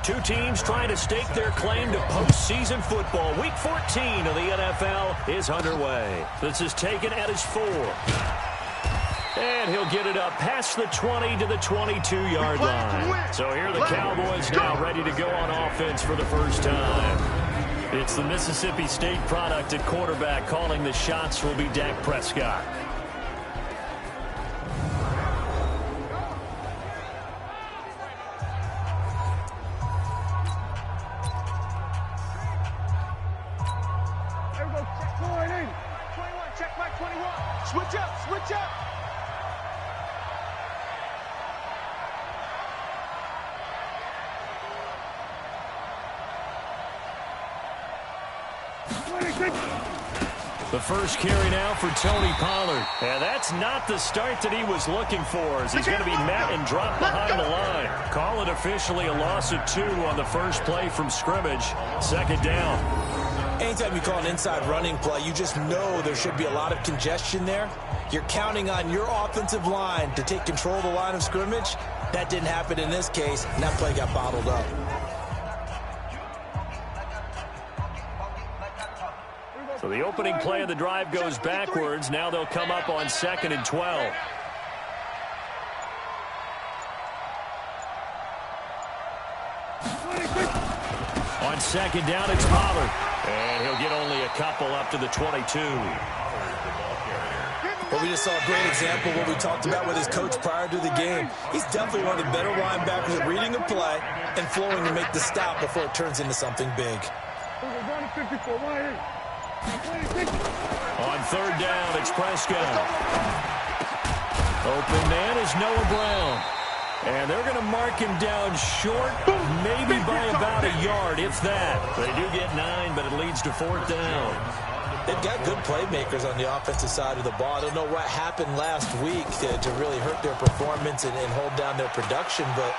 Two teams trying to stake their claim to postseason football. Week 14 of the NFL is underway. This is taken at his 4. And he'll get it up past the 20 to the 22-yard line. So here are the Cowboys now ready to go on offense for the first time. It's the Mississippi State product at quarterback. Calling the shots will be Dak Prescott. Switch up, switch up. The first carry now for Tony Pollard. And that's not the start that he was looking for, as he's going to be met and dropped behind the line. Call it officially a loss of 2 on the first play from scrimmage. Second down. Anytime you call an inside running play, you just know there should be a lot of congestion there. You're counting on your offensive line to take control of the line of scrimmage. That didn't happen in this case, and that play got bottled up. So the opening play of the drive goes backwards. Now they'll come up on 2nd and 12. On second down, it's Pollard. And he'll get only a couple up to the 22. Well, we just saw a great example of what we talked about with his coach prior to the game. He's definitely one of the better linebackers at reading a play and flowing to make the stop before it turns into something big. On third down, it's Prescott. Open man is Noah Brown. And they're going to mark him down short, maybe by about a yard, if that. They do get 9, but it leads to 4th down. They've got good playmakers on the offensive side of the ball. I don't know what happened last week to really hurt their performance and hold down their production, but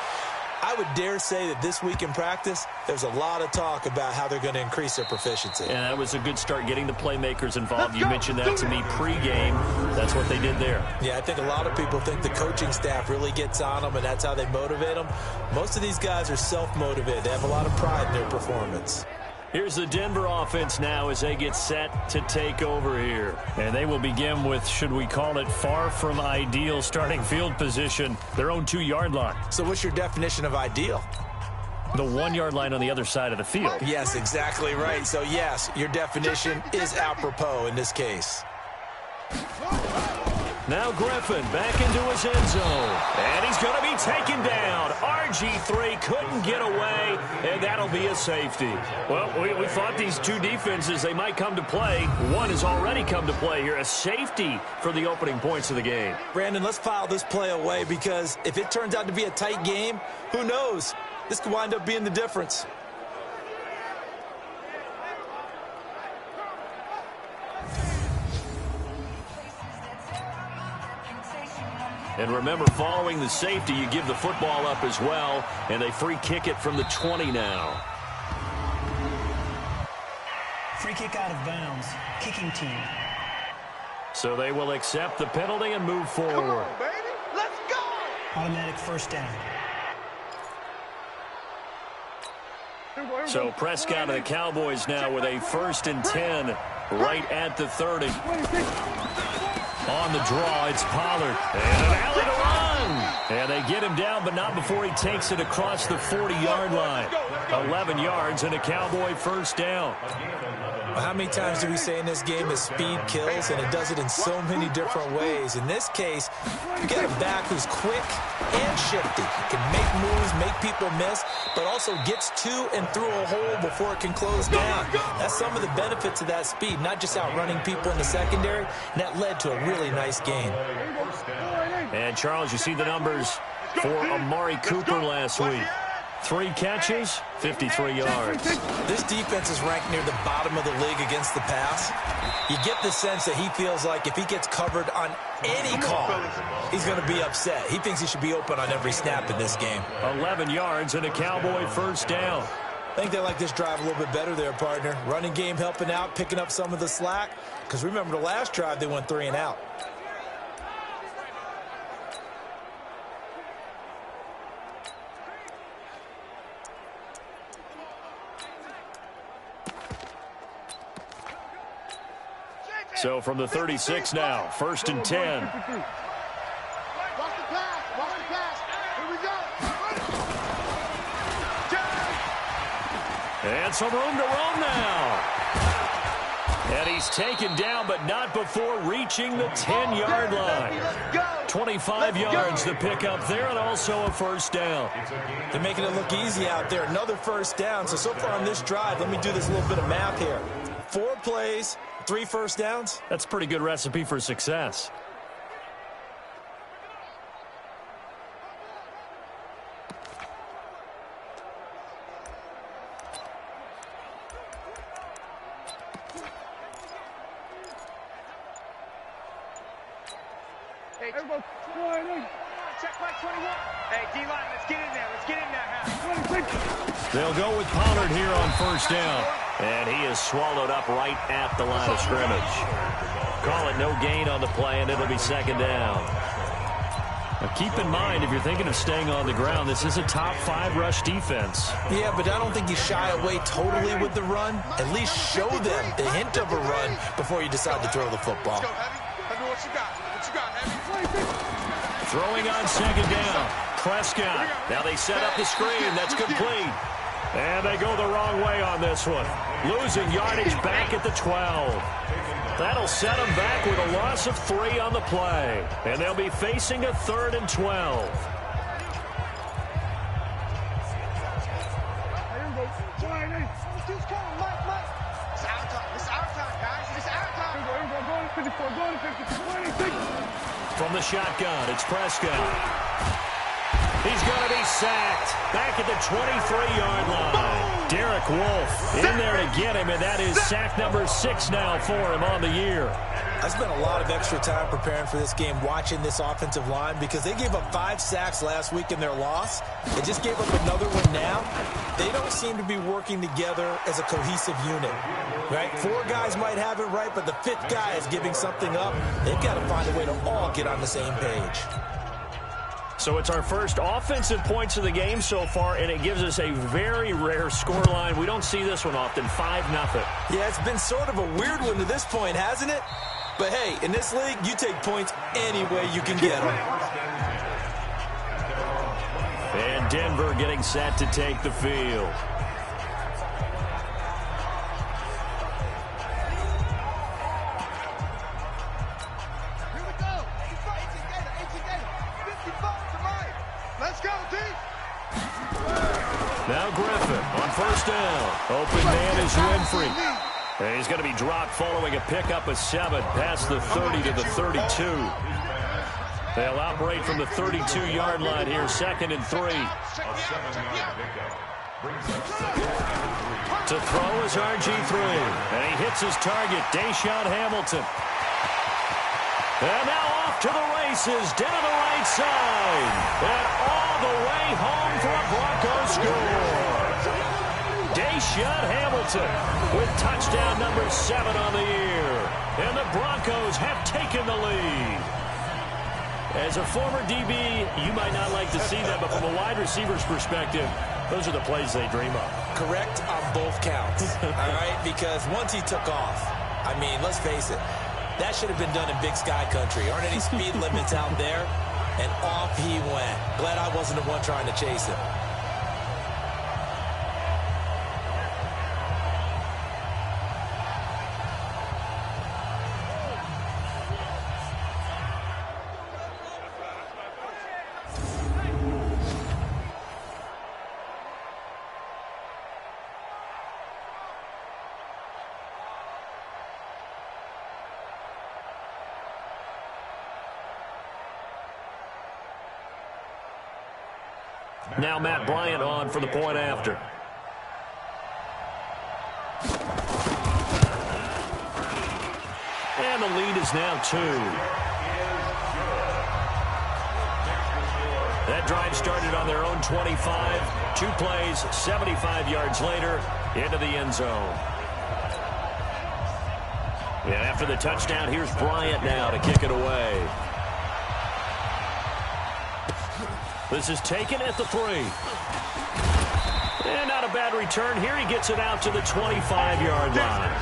I would dare say that this week in practice, there's a lot of talk about how they're going to increase their proficiency. And that was a good start, getting the playmakers involved. You mentioned that to me pregame. That's what they did there. Yeah, I think a lot of people think the coaching staff really gets on them, and that's how they motivate them. Most of these guys are self-motivated. They have a lot of pride in their performance. Here's the Denver offense now as they get set to take over here. And they will begin with, should we call it, far from ideal starting field position, their own 2-yard line. So what's your definition of ideal? The 1-yard line on the other side of the field. Yes, exactly right. So, yes, your definition is apropos in this case. Now Griffin back into his end zone. And he's going to be taken down. RG3 couldn't get away, and that'll be a safety. Well, we thought these two defenses, they might come to play. One has already come to play here. A safety for the opening points of the game. Brandon, let's file this play away, because if it turns out to be a tight game, who knows? This could wind up being the difference. And remember, following the safety, you give the football up as well, and they free kick it from the 20 now. Free kick out of bounds. Kicking team. So they will accept the penalty and move forward. Come on, baby. Let's go. Automatic first down. So Prescott and the Cowboys now with a 1st and 10 right at the 30. On the draw, it's Pollard. And an alley to run. And they get him down, but not before he takes it across the 40-yard line. 11 yards and a Cowboy first down. Well, how many times do we say in this game that speed kills, and it does it in so many different ways? In this case, you get a back who's quick and shifty. He can make moves, make people miss, but also gets to and through a hole before it can close down. That's some of the benefits of that speed, not just outrunning people in the secondary, and that led to a really nice game. And, Charles, you see the numbers for Amari Cooper last week. 3 catches, 53 yards. This defense is ranked near the bottom of the league against the pass. You get the sense that he feels like if he gets covered on any call, he's going to be upset. He thinks he should be open on every snap in this game. 11 yards and a Cowboy first down. I think they like this drive a little bit better there, partner. Running game helping out, picking up some of the slack. Because remember, the last drive they went 3 and out. So from the 36 now, 1st and 10. Watch the pass. Watch the pass. Here we go. And some room to roam now. And he's taken down, but not before reaching the 10-yard line. 25 yards to pick up there, and also a first down. They're making it look easy out there. Another first down. So far on this drive, let me do this little bit of math here. 4 plays, 3 first downs. That's a pretty good recipe for success. Hey, everybody, check my 21. Hey, D-line, let's get in there. Let's get in there, huh? They'll go with Pollard here on first down. And he is swallowed up right at the line of scrimmage. Call it no gain on the play, and it'll be second down. Now keep in mind, if you're thinking of staying on the ground, this is a top 5 rush defense. Yeah, but I don't think you shy away totally with the run. At least show them the hint of a run before you decide to throw the football. What you got? What you got, Heavy? Throwing on second down. Prescott. Now they set up the screen. That's complete. And they go the wrong way on this one. Losing yardage back at the 12. That'll set them back with a loss of 3 on the play. And they'll be facing a 3rd and 12. From the shotgun, it's Prescott. He's going to be sacked back at the 23-yard line. Derek Wolfe in there to get him, and that is sack number 6 now for him on the year. I spent a lot of extra time preparing for this game, watching this offensive line, because they gave up 5 sacks last week in their loss. They just gave up another one now. They don't seem to be working together as a cohesive unit, right? 4 guys might have it right, but the 5th guy is giving something up. They've got to find a way to all get on the same page. So it's our first offensive points of the game so far, and it gives us a very rare scoreline. We don't see this one often, 5-0. Yeah, it's been sort of a weird one to this point, hasn't it? But hey, in this league, you take points any way you can get them. And Denver getting set to take the field. Now Griffin on first down. Open man is Winfrey. And he's going to be dropped following a pickup of 7 past the 30 to the 32. They'll operate from the 32-yard line here, 2nd and 3. To throw is RG3. And he hits his target, Deshaun Hamilton. And now off to the races, down the right side. And all the way home for a Broncos score. Deshaun Hamilton with touchdown number 7 on the year. And the Broncos have taken the lead. As a former DB, you might not like to see that, but from a wide receiver's perspective, those are the plays they dream of. Correct on both counts, all right? Because once he took off, I mean, let's face it, that should have been done in Big Sky Country. Aren't any speed limits out there? And off he went. Glad I wasn't the one trying to chase him. Now Matt Bryant on for the point after. And the lead is now 2. That drive started on their own 25. 2 plays, 75 yards later, into the end zone. And after the touchdown, here's Bryant now to kick it away. This is taken at the 3. And not a bad return here. He gets it out to the 25-yard line.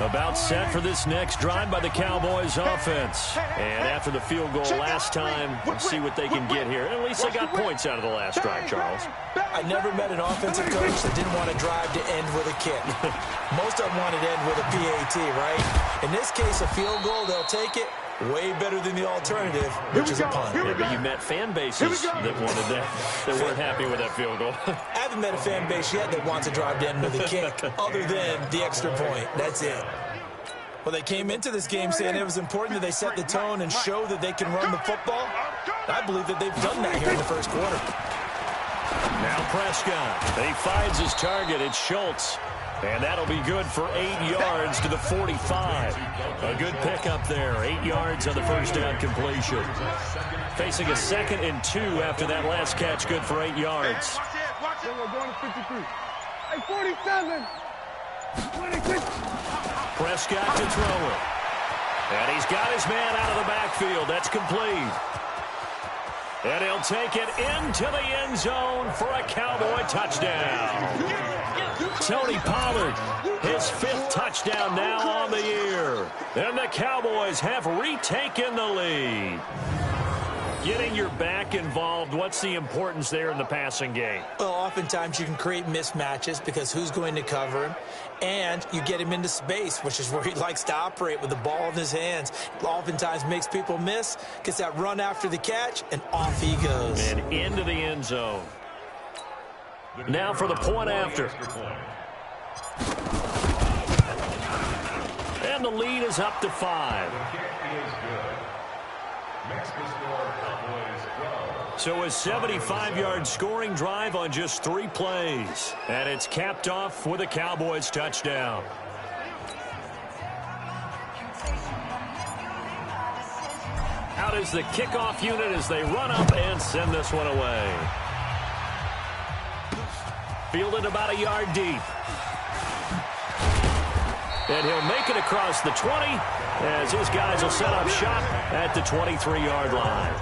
About set for this next drive by the Cowboys offense. And after the field goal last time, let's see what they can get here. At least they got points out of the last drive, Charles. I never met an offensive coach that didn't want to drive to end with a kick. Most of them wanted to end with a PAT, right? In this case, a field goal, they'll take it. Way better than the alternative, which is a punt. Yeah, but you met fan bases that wanted that, that weren't happy with that field goal. I haven't met a fan base yet that wants to drive to end with a kick, other than the extra point. That's it. Well, they came into this game saying it was important that they set the tone and show that they can run the football. I believe that they've done that here in the first quarter. Now Prescott. He finds his target. It's Schultz. And that'll be good for 8 yards to the 45. A good pickup there. 8 yards on the first down completion. Facing a 2nd and 2 after that last catch. Good for 8 yards. Watch it. We're going to 53. Hey, 47. 26. Prescott to throw it. And he's got his man out of the backfield. That's complete. And he'll take it into the end zone for a Cowboy touchdown. Tony Pollard, his 5th touchdown now on the year. And the Cowboys have retaken the lead. Getting your back involved, what's the importance there in the passing game? Well, oftentimes you can create mismatches because who's going to cover him? And you get him into space, which is where he likes to operate with the ball in his hands. Oftentimes makes people miss, gets that run after the catch, and off he goes. And into the end zone. Now for the point after. And the lead is up to 5. So a 75-yard scoring drive on just 3 plays. And it's capped off with a Cowboys touchdown. Out is the kickoff unit as they run up and send this one away. Fielded about a yard deep. And he'll make it across the 20 as his guys will set up shop at the 23-yard line.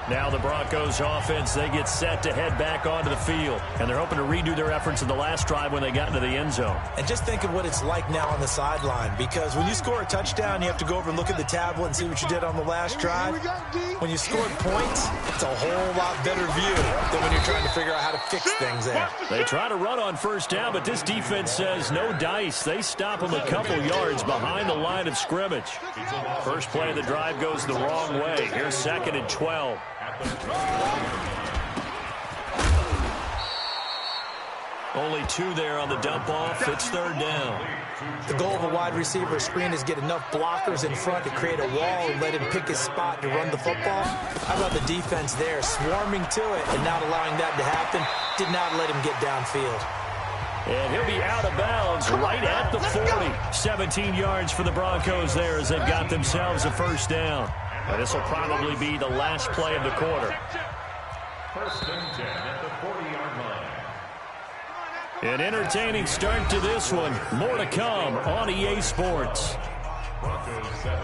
Now the Broncos offense, they get set to head back onto the field. And they're hoping to redo their efforts in the last drive when they got into the end zone. And just think of what it's like now on the sideline. Because when you score a touchdown, you have to go over and look at the tablet and see what you did on the last drive. When you scored points, it's a whole lot better view than when you're trying to figure out how to fix things there. They try to run on first down, but this defense says no dice. They stop them a couple yards behind the line of scrimmage. First play of the drive goes the wrong way. Here's 2nd and 12. Only 2 there on the dump off. It's 3rd down. The goal of a wide receiver screen is get enough blockers in front to create a wall and let him pick his spot to run the football. How about the defense there, swarming to it and not allowing that to happen? Did not let him get downfield. And he'll be out of bounds right at the 40. 17 yards for the Broncos there as they've got themselves a first down. And this will probably be the last play of the quarter. 1st and 10 at the 40-yard line. An entertaining start to this one. More to come on EA Sports. Broncos 7.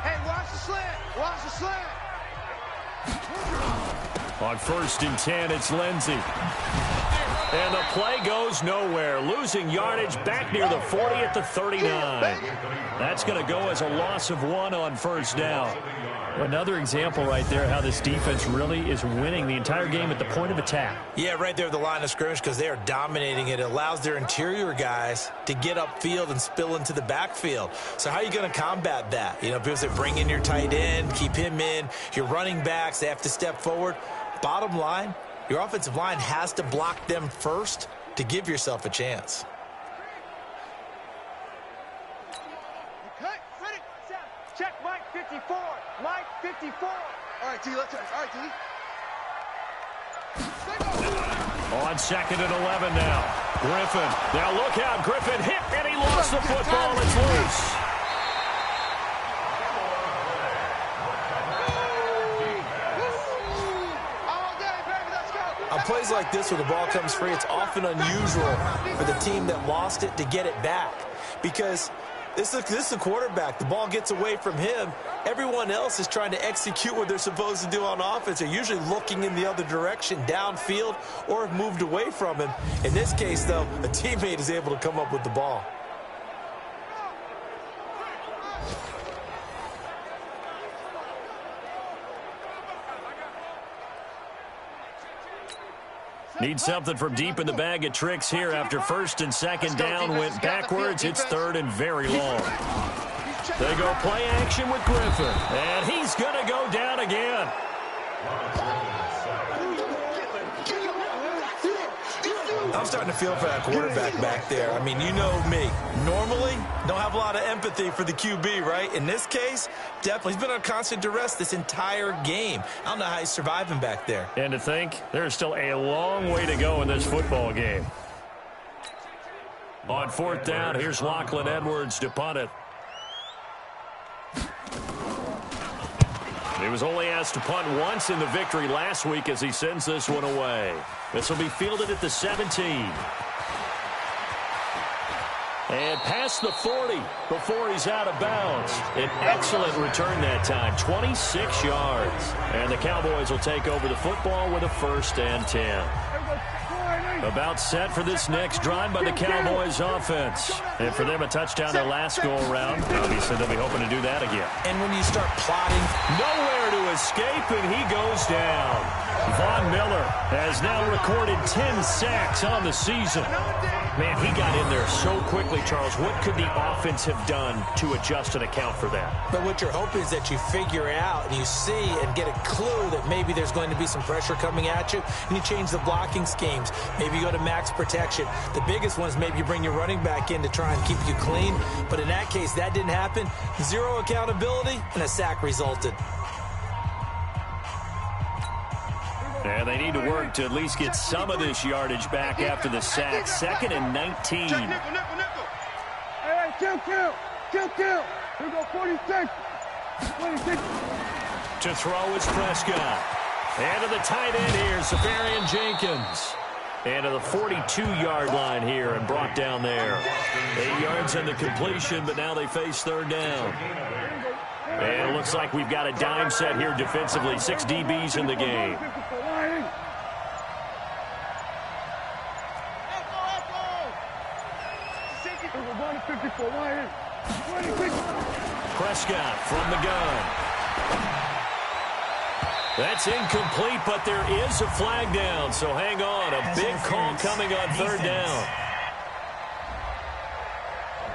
Hey, watch the slant. Watch the slant. On 1st and 10, it's Lindsey. And the play goes nowhere. Losing yardage back near the 40 at the 39. That's going to go as a loss of 1 on first down. Another example right there how this defense really is winning the entire game at the point of attack. Yeah, right there at the line of scrimmage because they are dominating it. It allows their interior guys to get upfield and spill into the backfield. So how are you going to combat that? You know, people say bring in your tight end, keep him in. Your running backs, they have to step forward. Bottom line, your offensive line has to block them first to give yourself a chance. Check Mike 54. Mike 54. All right, D, let's go. All right, D. On 2nd and 11 now. Griffin. Now look out. Griffin hit, and he lost the football. It's loose. On plays like this where the ball comes free, it's often unusual for the team that lost it to get it back. Because This is a quarterback. The ball gets away from him. Everyone else is trying to execute what they're supposed to do on offense. They're usually looking in the other direction, downfield, or have moved away from him. In this case, though, a teammate is able to come up with the ball. Need something from deep in the bag of tricks here after first and second down went backwards. It's third and very long. They go play action with Griffin, and he's going to go down again. I'm starting to feel for that quarterback back there. I mean, you know me. Normally, don't have a lot of empathy for the QB, right? In this case, definitely. He's been on constant duress this entire game. I don't know how he's surviving back there. And to think, there's still a long way to go in this football game. On fourth down, here's Lachlan Edwards to punt it. He was only asked to punt once in the victory last week as he sends this one away. This will be fielded at the 17. And past the 40 before he's out of bounds. An excellent return that time, 26 yards. And the Cowboys will take over the football with a 1st and 10. About set for this next drive by the Cowboys offense. And for them, a touchdown their last go-around. Obviously, they'll be hoping to do that again. And when you start plotting, nowhere to escape, and he goes down. Von Miller has now recorded 10 sacks on the season. Man, he got in there so quickly, Charles. What could the offense have done to adjust and account for that? But what you're hoping is that you figure out and you see and get a clue that maybe there's going to be some pressure coming at you, and you change the blocking schemes. Maybe you go to max protection. The biggest one is maybe you bring your running back in to try and keep you clean. But in that case, that didn't happen. Zero accountability, and a sack resulted. And they need to work to at least get some of this yardage back after the sack. 2nd and 19. Check, nickel. Hey, kill. Here we go, 46. To throw is Prescott. And to the tight end here, Safarian Jenkins. And to the 42-yard line here and brought down there. 8 yards in the completion, but now they face 3rd down. And it looks like we've got a dime set here defensively. 6 DBs in the game. Prescott from the gun. That's incomplete, but there is a flag down, so hang on. A big call coming on 3rd down.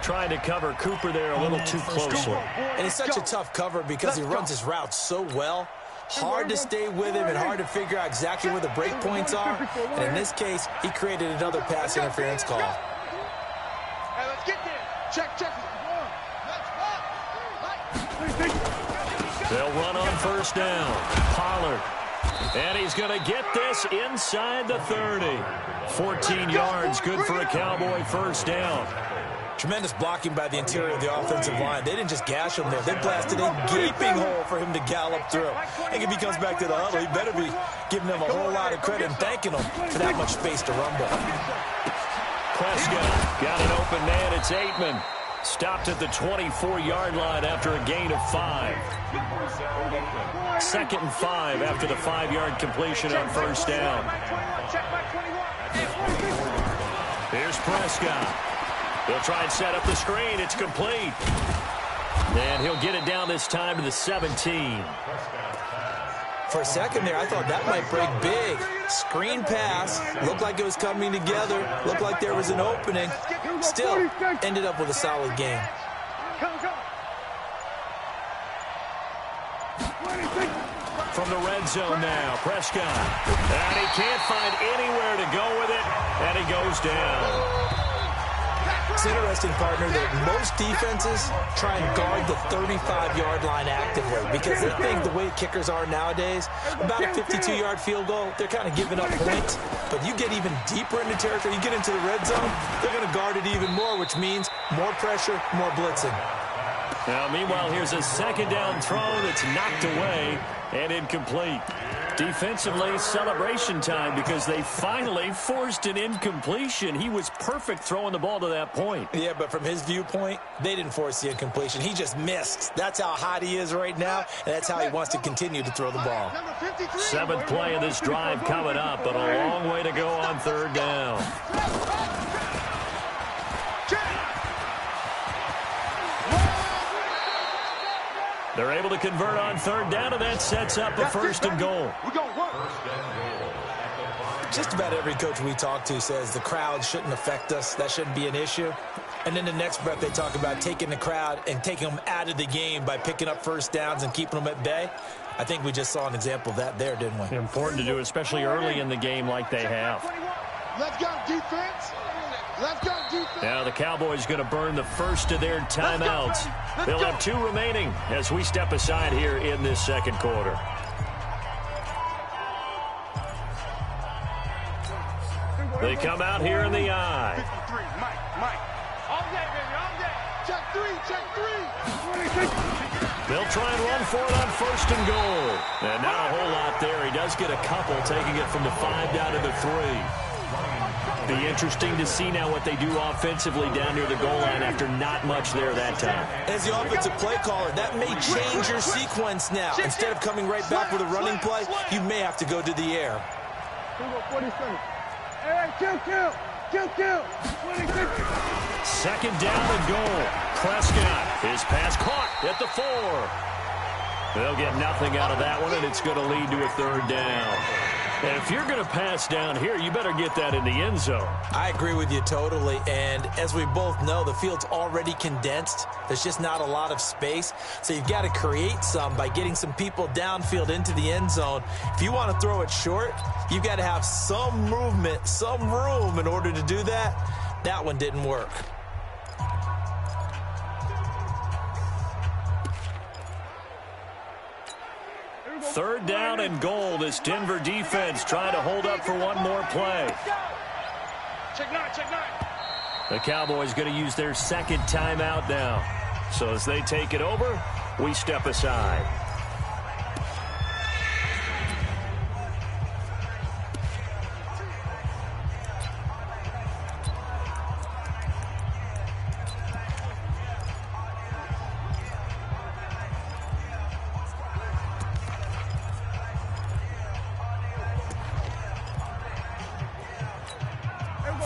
Trying to cover Cooper there a little too closely. And it's such a tough cover because he runs his route so well. Hard to stay with him and hard to figure out exactly where the break points are. And in this case, he created another pass interference call. Hey, let's get there. Check. They'll run on 1st down. Pollard. And he's going to get this inside the 30. 14 yards, good for a Cowboy 1st down. Tremendous blocking by the interior of the offensive line. They didn't just gash him there. They blasted a gaping hole for him to gallop through. I think if he comes back to the huddle, he better be giving them a whole lot of credit and thanking them for that much space to rumble. Prescott got an open man. It's Aitman. Stopped at the 24-yard line after a gain of 5. 2nd and 5 after the 5-yard completion on 1st down. Here's Prescott. He'll try and set up the screen. It's complete. And he'll get it down this time to the 17. For a second there, I thought that might break big. Screen pass. Looked like it was coming together. Looked like there was an opening. Still, ended up with a solid game. From the red zone now, Prescott. And he can't find anywhere to go with it. And he goes down. It's interesting, partner, that most defenses try and guard the 35-yard line actively because they think the way kickers are nowadays, about a 52-yard field goal, they're kind of giving up points. But you get even deeper into territory, you get into the red zone, they're going to guard it even more, which means more pressure, more blitzing. Now, meanwhile, here's a 2nd down throw that's knocked away and incomplete. Defensively, celebration time because they finally forced an incompletion. He was perfect throwing the ball to that point. Yeah, but from his viewpoint, they didn't force the incompletion. He just missed. That's how hot he is right now, and that's how he wants to continue to throw the ball. 7th play of this drive coming up, but a long way to go on 3rd down. They're able to convert on 3rd down, and that sets up a 1st and goal. Just about every coach we talk to says the crowd shouldn't affect us. That shouldn't be an issue. And then the next breath they talk about taking the crowd and taking them out of the game by picking up 1st downs and keeping them at bay. I think we just saw an example of that there, didn't we? Important to do, especially early in the game like they have. Let's go, defense. Let's go, defense. Now the Cowboys going to burn the first of their timeouts. They'll have 2 remaining as we step aside here in this 2nd quarter. They come out here in the I. 53, Mike. All day, baby, all day. Check 3. They'll try and run for it on 1st and goal. And not a whole lot there. He does get a couple, taking it from the 5 down to the 3. Be interesting to see now what they do offensively down near the goal line after not much there that time. As the offensive play caller, that may change your sequence now. Instead of coming right back with a running play, you may have to go to the air. 40 seconds. Hey, kill. 2nd down and goal. Prescott, his pass caught at the 4. They'll get nothing out of that one, and it's going to lead to a 3rd down. And if you're going to pass down here, you better get that in the end zone. I agree with you totally, and as we both know, the field's already condensed. There's just not a lot of space, so you've got to create some by getting some people downfield into the end zone. If you want to throw it short, you've got to have some movement, some room in order to do that. That one didn't work. Third down and goal. This Denver defense trying to hold up for one more play. Check nine. The Cowboys going to use their second timeout now. So as they take it over, we step aside.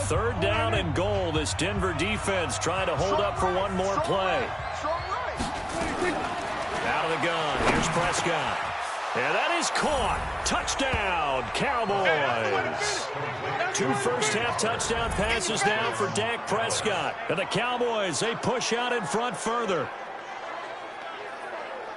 Third down and goal. This Denver defense trying to hold up for one more play. Out of the gun. Here's Prescott. And that is caught. Touchdown, Cowboys. 2 first-half touchdown passes now for Dak Prescott. And the Cowboys, they push out in front further.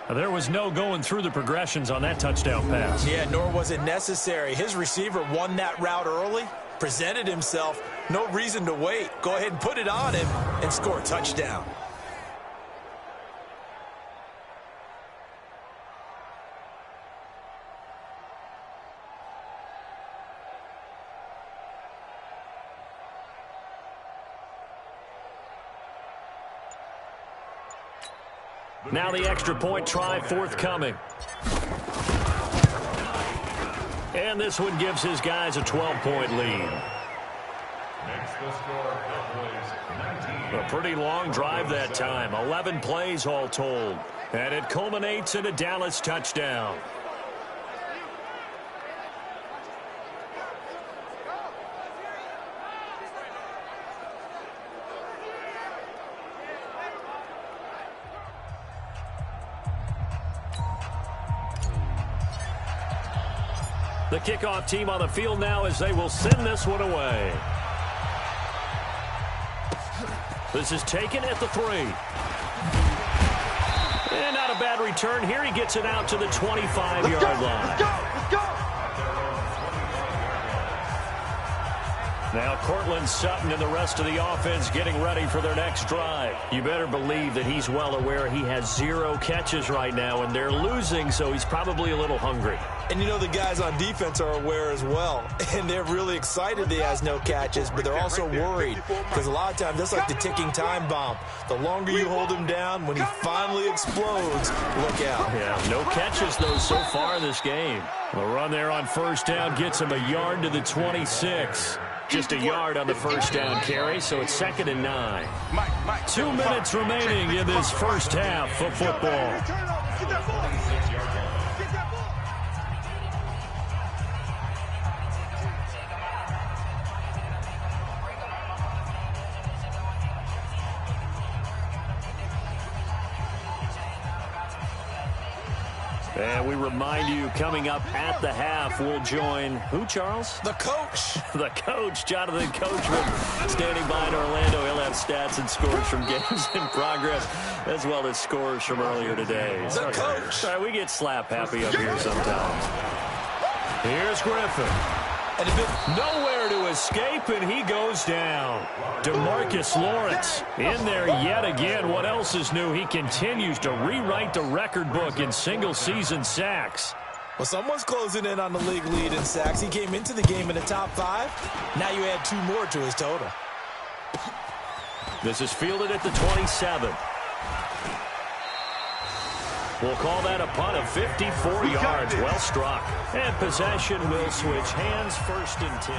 There was no going through the progressions on that touchdown pass. Yeah, nor was it necessary. His receiver won that route early, presented himself. No reason to wait. Go ahead and put it on him and score a touchdown. Now the extra point try forthcoming. And this one gives his guys a 12-point lead. A pretty long drive that time. 11 plays all told. And it culminates in a Dallas touchdown. The kickoff team on the field now as they will send this one away. This is taken at the 3. And not a bad return here. He gets it out to the 25-yard line. Let's go. Now Cortland Sutton and the rest of the offense getting ready for their next drive. You better believe that he's well aware he has 0 catches right now, and they're losing, so he's probably a little hungry. And you know the guys on defense are aware as well. And they're really excited that he has no catches, but they're also worried. Because a lot of times, that's like the ticking time bomb. The longer you hold him down, when he finally explodes, look out. Yeah, no catches, though, so far in this game. The run there on first down gets him a yard to the 26. Just a yard on the first down carry, so it's 2nd and 9. 2 minutes remaining in this first half of football. And we remind you, coming up at the half, we'll join who, Charles? The coach. The coach, Jonathan Coachman, standing by in Orlando. He'll have stats and scores from games in progress, as well as scores from earlier today. The coach. Sorry, we get slap happy up here sometimes. Here's Griffin. And a bit nowhere to escape, and he goes down. DeMarcus Lawrence in there yet again. What else is new? He continues to rewrite the record book in single-season sacks. Well, someone's closing in on the league lead in sacks. He came into the game in the top 5. Now you add 2 more to his total. This is fielded at the 27. We'll call that a punt of 54 yards. Well struck. And possession will switch hands, 1st and 10.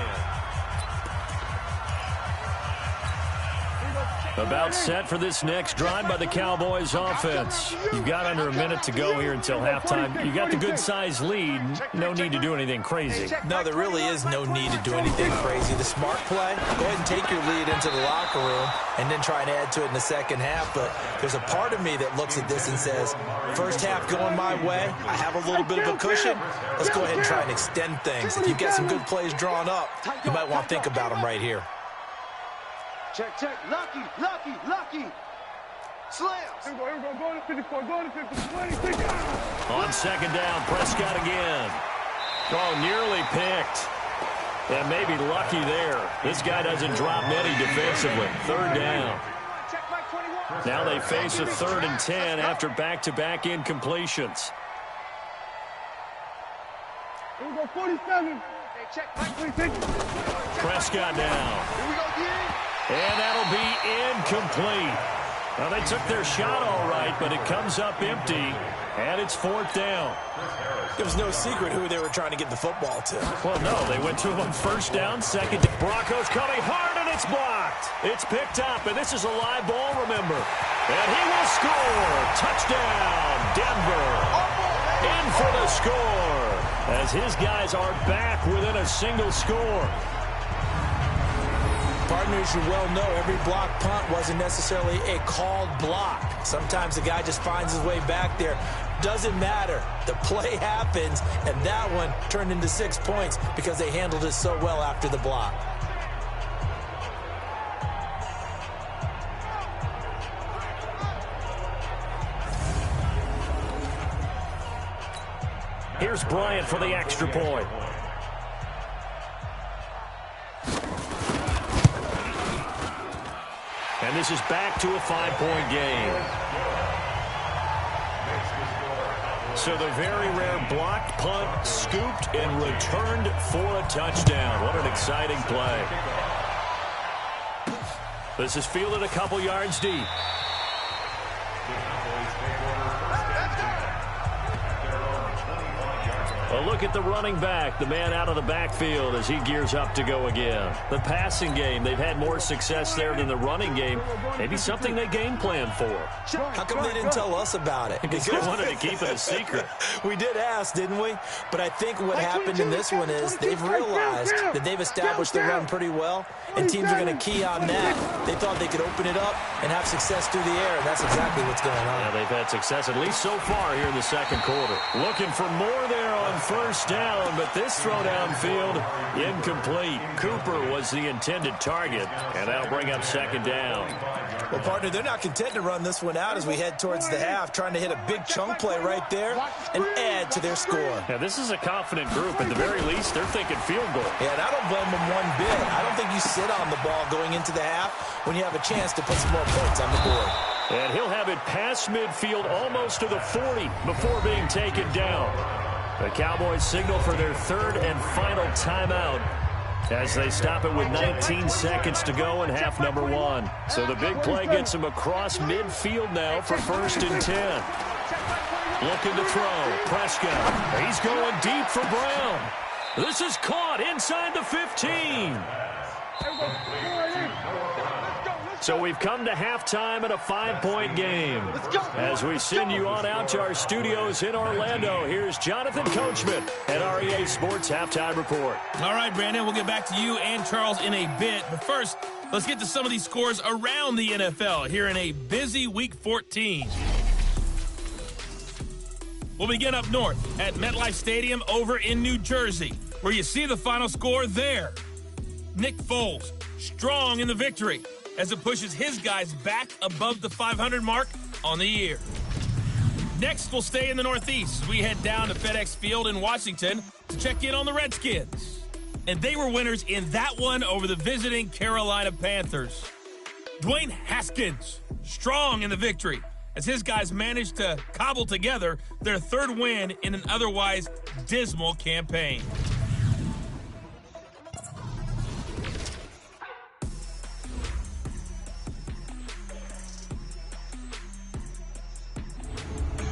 About set for this next drive by the Cowboys offense. You've got under a minute to go here until halftime. You got the good-sized lead. No need to do anything crazy. No, there really is no need to do anything crazy. The smart play, go ahead and take your lead into the locker room and then try and add to it in the second half. But there's a part of me that looks at this and says, first half going my way, I have a little bit of a cushion. Let's go ahead and try and extend things. If you've got some good plays drawn up, you might want to think about them right here. Check, check. Lucky. Slams. Here we go. Go to 54. Go to 50. On second down, Prescott again. Oh, nearly picked. And maybe lucky there. This guy doesn't drop many defensively. 3rd down. Now they face a 3rd and 10 after back-to-back incompletions. Here we go. 47. Prescott down. Here we go, again. And that'll be incomplete. Well, they took their shot all right, but it comes up empty, and it's 4th down. It was no secret who they were trying to get the football to. Well, no, they went to him on 1st down, 2nd. Broncos coming hard, and it's blocked. It's picked up, and this is a live ball, remember. And he will score. Touchdown, Denver. In for the score, as his guys are back within a single score. Partners, you well know every block punt wasn't necessarily a called block. Sometimes the guy just finds his way back there. Doesn't matter. The play happens, and that one turned into 6 points because they handled it so well after the block. Here's Bryant for the extra point. And this is back to a 5-point game. So the very rare blocked punt scooped and returned for a touchdown. What an exciting play. This is fielded a couple yards deep. A look at the running back, the man out of the backfield as he gears up to go again. The passing game, they've had more success there than the running game. Maybe something they game plan for. How come they didn't tell us about it? Because they wanted to keep it a secret. We did ask, didn't we? But I think what happened in this one is they've realized that they've established the run pretty well, and teams are going to key on that. They thought they could open it up and have success through the air, and that's exactly what's going on. Yeah, they've had success, at least so far, here in the second quarter. Looking for more there on first down, but this throw downfield incomplete. Cooper was the intended target, and that'll bring up second down. Well, partner, they're not content to run this one out as we head towards the half, trying to hit a big chunk play right there and add to their score. Now, this is a confident group. At the very least, they're thinking field goal. Yeah, and I don't blame them one bit. I don't think you sit on the ball going into the half when you have a chance to put some more points on the board. And he'll have it past midfield almost to the 40 before being taken down. The Cowboys signal for their third and final timeout as they stop it with 19 seconds to go in half number one. So the big play gets him across midfield now for 1st and 10. Looking to throw. Prescott. He's going deep for Brown. This is caught inside the 15. So we've come to halftime in a 5-point game. As we send you on out to our studios in Orlando, here's Jonathan Coachman at REA Sports Halftime Report. All right, Brandon, we'll get back to you and Charles in a bit. But first, let's get to some of these scores around the NFL here in a busy Week 14. We'll begin up north at MetLife Stadium over in New Jersey, where you see the final score there. Nick Foles, strong in the victory, as it pushes his guys back above the 500 mark on the year. Next, we'll stay in the Northeast as we head down to FedEx Field in Washington to check in on the Redskins. And they were winners in that one over the visiting Carolina Panthers. Dwayne Haskins, strong in the victory, as his guys managed to cobble together their third win in an otherwise dismal campaign.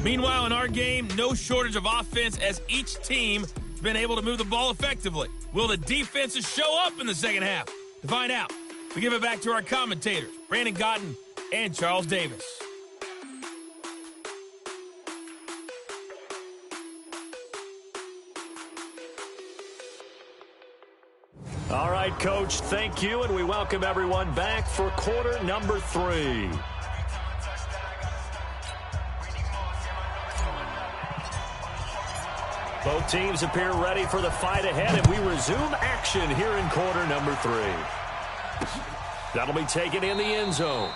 Meanwhile, in our game, no shortage of offense as each team has been able to move the ball effectively. Will the defenses show up in the second half? To find out, we give it back to our commentators, Brandon Cotton and Charles Davis. All right, Coach, thank you, and we welcome everyone back for quarter number 3. Both teams appear ready for the fight ahead, and we resume action here in quarter number 3. That'll be taken in the end zone.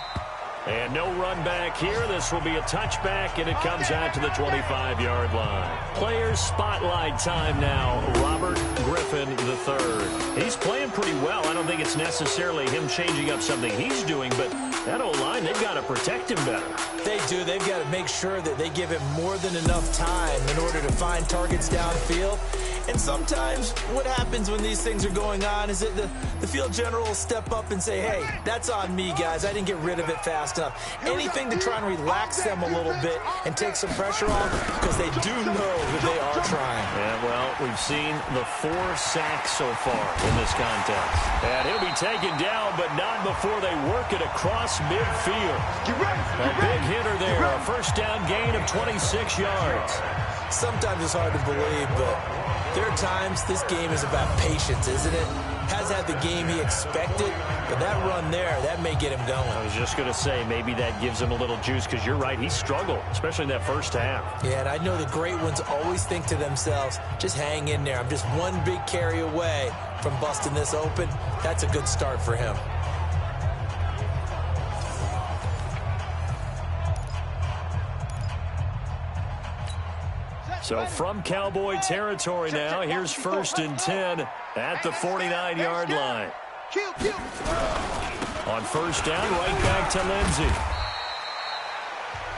And no run back here. This will be a touchback, and it comes out to the 25-yard line. Players spotlight time now. Robert Griffin III. He's playing pretty well. I don't think it's necessarily him changing up something he's doing, but that O-line, they've got to protect him better. They do. They've got to make sure that they give him more than enough time in order to find targets downfield. And sometimes what happens when these things are going on is that the field general will step up and say, hey, that's on me, guys. I didn't get rid of it fast enough. Anything to try and relax them a little bit and take some pressure off, because they do know that they are trying. Yeah, well, we've seen the 4 sacks so far in this contest. And he'll be taken down, but not before they work it across midfield. A big hitter there, a first down gain of 26 yards. Sometimes it's hard to believe, but there are times this game is about patience, isn't it? Has had the game he expected, but that run there, that may get him going. I was just going to say, maybe that gives him a little juice, because you're right, he struggled, especially in that first half. Yeah, and I know the great ones always think to themselves, just hang in there. I'm just one big carry away from busting this open. That's a good start for him. So from Cowboy territory now, here's 1st and 10 at the 49-yard line. On first down, right back to Lindsey.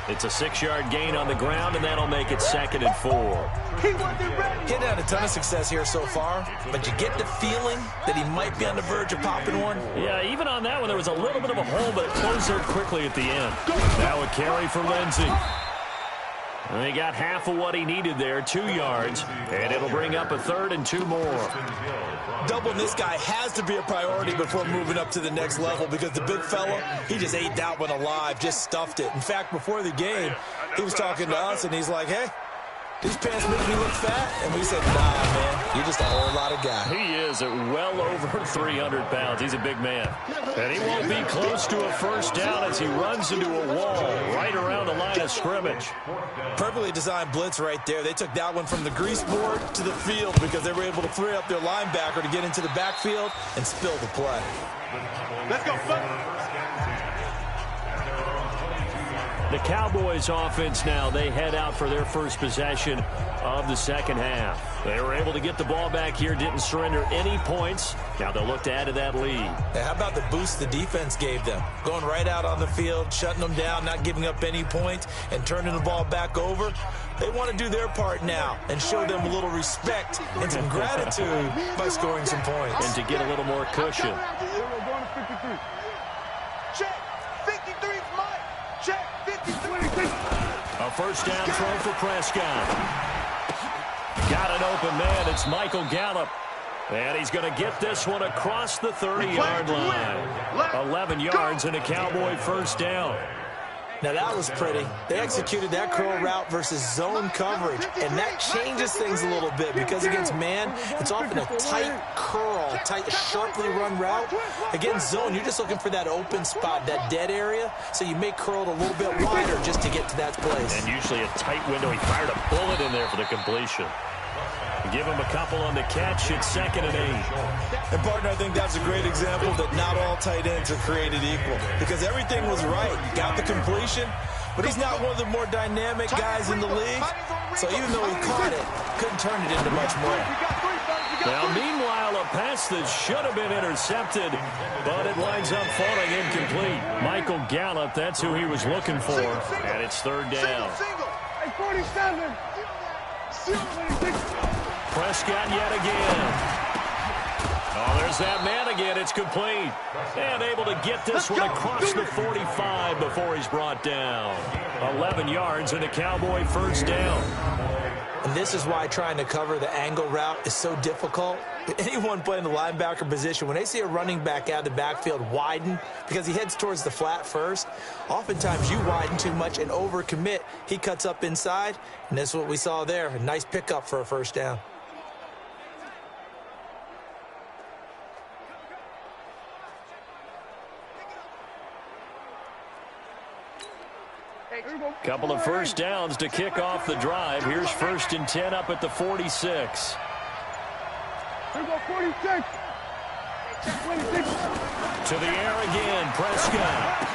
It's a 6-yard gain on the ground, and that'll make it 2nd and 4. Getting had a ton of success here so far, but you get the feeling that he might be on the verge of popping one. Yeah, even on that one, there was a little bit of a hole, but it closed there quickly at the end. Now a carry for Lindsey. And he got half of what he needed there, 2 yards, and it'll bring up a 3rd and 2 more. Doubling this guy has to be a priority before moving up to the next level, because the big fella, he just ate that one alive, just stuffed it. In fact, before the game, he was talking to us, and he's like, hey, these pants make me look fat. And we said, nah, man, you're just a whole lot of guy. He is at well over 300 pounds. He's a big man. And he won't be close to a first down as he runs into a wall right around the line of scrimmage. Perfectly designed blitz right there. They took that one from the grease board to the field because they were able to free up their linebacker to get into the backfield and spill the play. Let's go, son. The Cowboys offense now, they head out for their first possession of the second half. They were able to get the ball back here, didn't surrender any points. Now they'll look to add to that lead. Hey, how about the boost the defense gave them? Going right out on the field, shutting them down, not giving up any points, and turning the ball back over. They want to do their part now and show them a little respect and some gratitude by scoring some points. And to get a little more cushion. Check. 53 is mine. Check. 53. A first down throw for Prescott. Got an open man. It's Michael Gallup. And he's going to get this one across the 30-yard line. 11 yards and a Cowboy first down. Now that was pretty. They executed that curl route versus zone coverage, and that changes things a little bit because against man, it's often a tight curl, tight, sharply run route. Against zone, you're just looking for that open spot, that dead area, so you may curl it a little bit wider just to get to that place. And usually a tight window. He fired a bullet in there for the completion. Give him a couple on the catch. It's 2nd and 8. And, partner, I think that's a great example that not all tight ends are created equal because everything was right. Got the completion, but he's not one of the more dynamic guys in the league. So even though he caught it, couldn't turn it into much more. Now, meanwhile, a pass that should have been intercepted, but it winds up falling incomplete. Michael Gallup, that's who he was looking for, and it's 3rd down. Hey, 47. Prescott yet again. Oh, there's that man again. It's complete. And able to get this one across the 45 before he's brought down. 11 yards and a Cowboy first down. And this is why trying to cover the angle route is so difficult. Anyone playing the linebacker position, when they see a running back out of the backfield widen because he heads towards the flat first, oftentimes you widen too much and overcommit. He cuts up inside, and that's what we saw there. A nice pickup for a first down. Couple of first downs to kick off the drive. Here's 1st and 10 up at the 46. Here we go, 46. 26. To the air again, Prescott.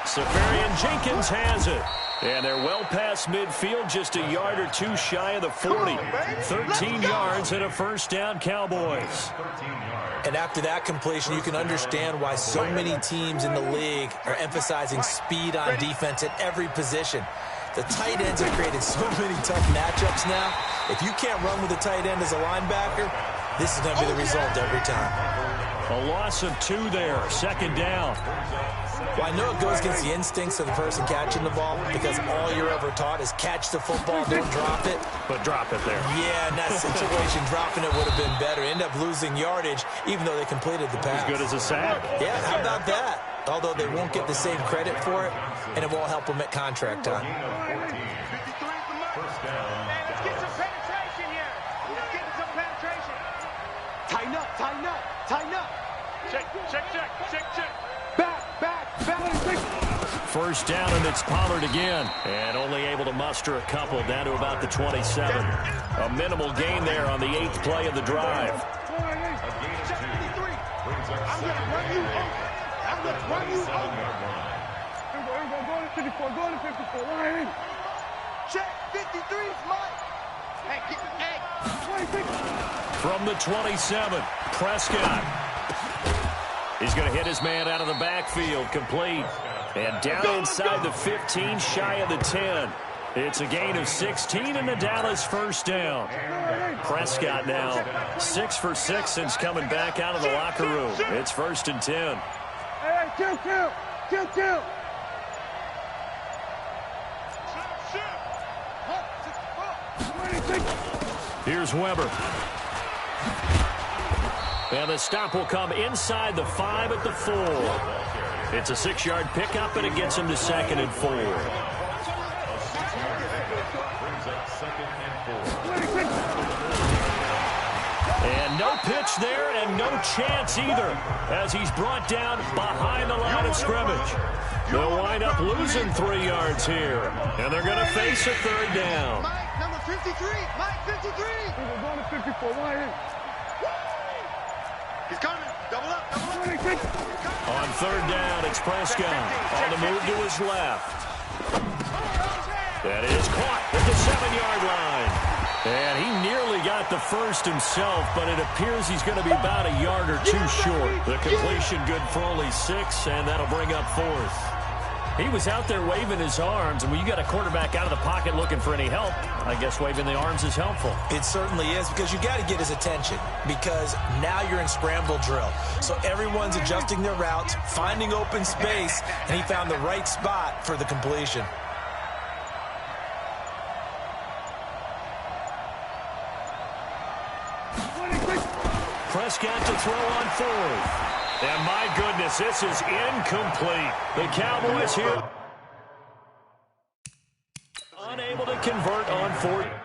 Safarian Jenkins has it. And they're well past midfield, just a yard or two shy of the 40. 13 yards and a first down, Cowboys. And after that completion, you can understand why so many teams in the league are emphasizing speed on defense at every position. The tight ends have created so many tough matchups now. If you can't run with a tight end as a linebacker, this is going to be the result every time. A loss of 2 there, 2nd down. Well, I know it goes against the instincts of the person catching the ball because all you're ever taught is catch the football, don't drop it. But drop it there. Yeah, in that situation, dropping it would have been better. End up losing yardage, even though they completed the pass. As good as a sack. Yeah, how about that? Although they won't get the same credit for it, and it won't help them at contract time. Let's get some penetration here. Let's get some penetration. Tighten up, tighten up, tighten up. Check, check, check, check, check. Back, back, back. First down, and it's Pollard again. And only able to muster a couple down to about the 27. A minimal gain there on the 8th play of the drive. I'm going to run you over. I'm going to run you over. Here we go, go to 54, go to 54. Line in. Check, 53 is mine. Hey, get the egg. 26. From the 27, Prescott. He's going to hit his man out of the backfield, complete. And down inside the 15, shy of the 10. It's a gain of 16 and the Dallas first down. Prescott now 6 for 6 since coming back out of the locker room. It's 1st and 10. Hey, kill, kill, kill, kill. Here's Weber. And the stop will come inside the 5 at the 4. It's a 6-yard pickup, and it gets him to 2nd and 4. Brings up 2nd and And no pitch there and no chance either as he's brought down behind the line of scrimmage. They'll wind up losing 3 yards here, and they're going to face a third down. Mike, number 53. Mike, 53. We're going to 54. He's coming. Double up. Double up. On third down, it's Prescott on the move to his left. That is caught at the 7-yard line. And he nearly got the first himself, but it appears he's going to be about a yard or two short. The completion good for only 6, and that'll bring up 4th. He was out there waving his arms, and when you got a quarterback out of the pocket looking for any help, I guess waving the arms is helpful. It certainly is, because you got to get his attention, because now you're in scramble drill. So everyone's adjusting their routes, finding open space, and he found the right spot for the completion. Prescott to throw on 4th. And my goodness, this is incomplete. The Cowboys here unable to convert on 4th.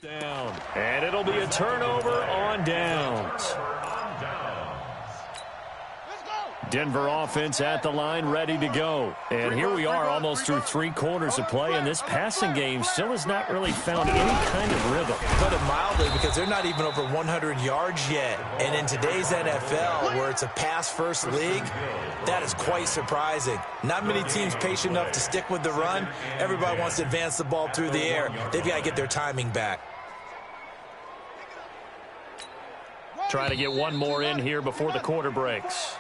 Down. And it'll be a turnover on downs. Denver offense at the line, ready to go. And here we are almost through 3 quarters of play, and this passing game still has not really found any kind of rhythm. Put it mildly, because they're not even over 100 yards yet. And in today's NFL, where it's a pass-first league, that is quite surprising. Not many teams patient enough to stick with the run. Everybody wants to advance the ball through the air. They've got to get their timing back. Trying to get one more in here before the quarter breaks.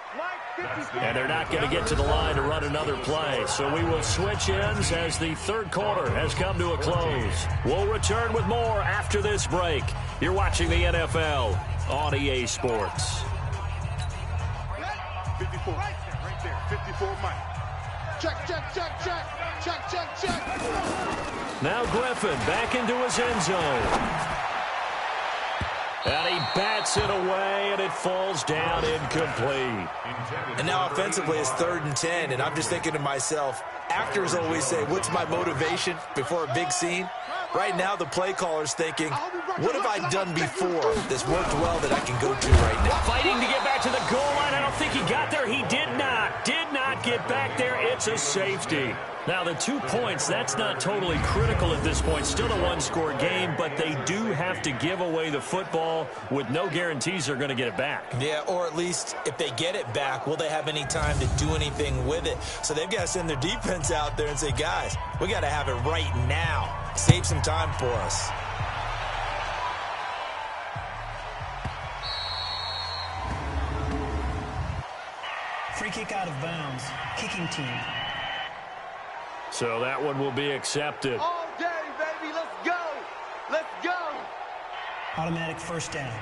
And they're not going to get to the line to run another play. So we will switch ends as the third quarter has come to a close. We'll return with more after this break. You're watching the NFL on EA Sports. 54. Right there. 54, Mike. Check. Now Griffin back into his end zone. And he bats it away, and it falls down incomplete. And now offensively it's 3rd and 10, and I'm just thinking to myself, actors always say, what's my motivation before a big scene? Right now the play caller's thinking, what have I done before that's worked well that I can go to right now? Fighting to get back to the goal line. I don't think he got there. He did not get back there. It's a safety. Now, the 2 points, that's not totally critical at this point. Still a 1-score game, but they do have to give away the football with no guarantees they're going to get it back. Yeah, or at least if they get it back, will they have any time to do anything with it? So they've got to send their defense out there and say, guys, we got to have it right now. Save some time for us. Free kick out of bounds. Kicking team. So that one will be accepted. All day, baby. Let's go. Let's go. Automatic first down.